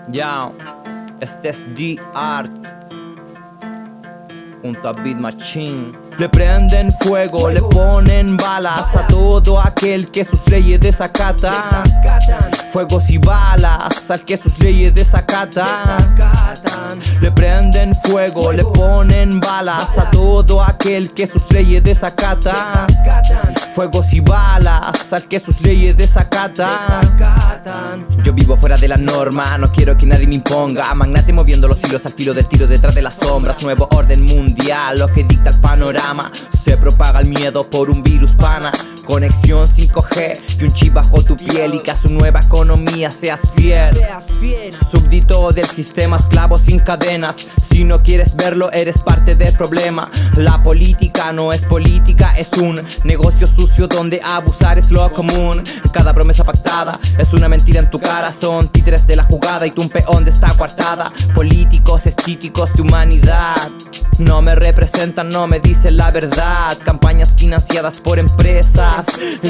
Ya, este es The Art junto a Beat Machine. Le prenden fuego, le ponen balas a todo aquel que sus leyes desacata. Fuegos y balas al que sus leyes desacata. Le prenden fuego, le ponen balas a todo aquel que sus leyes desacata. Fuegos y balas al que sus leyes desacata. Yo vivo fuera de la norma, no quiero que nadie me imponga. Magnate moviendo los hilos al filo del tiro detrás de las sombras. Nuevo orden mundial, lo que dicta el panorama. Se propaga el miedo por un virus pana. Conexión 5G y un chip bajo tu piel, y que a su nueva economía seas fiel. Súbdito del sistema, esclavo sin cadenas. Si no quieres verlo, eres parte del problema. La política no es política, es un negocio sucio donde abusar es lo común. Cada promesa pactada es una mentira en tu cara. Son títeres de la jugada y tú un peón de esta coartada. Políticos estíticos de humanidad no me representan, no me dicen la verdad. Campañas financiadas por empresas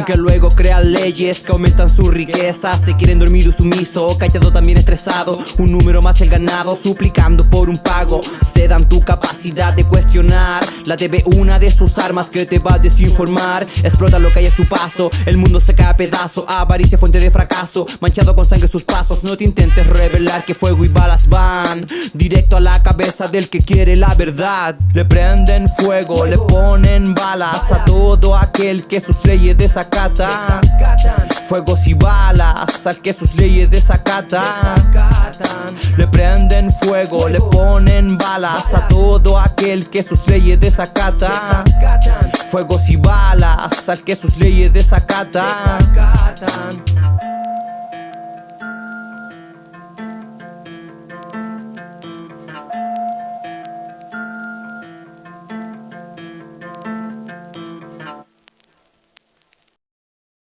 que luego crean leyes que aumentan sus riquezas. Te quieren dormido y sumiso, callado también estresado. Un número más el ganado, suplicando por un pago. Se dan tu capacidad de cuestionar. La TV, una de sus armas que te va a desinformar. Explota lo que hay a su paso, el mundo se cae a pedazo. Avaricia, fuente de fracaso, manchado con sangre sus pasos. No te intentes revelar que fuego y balas van directo a la cabeza del que quiere la verdad. Le prenden fuego, le ponen balas a todo aquel que sus leyes desacata. Fuegos y balas al que sus leyes desacata. Le prenden fuego, le ponen balas a todo aquel que sus leyes desacata. Fuegos y balas al que sus leyes desacata.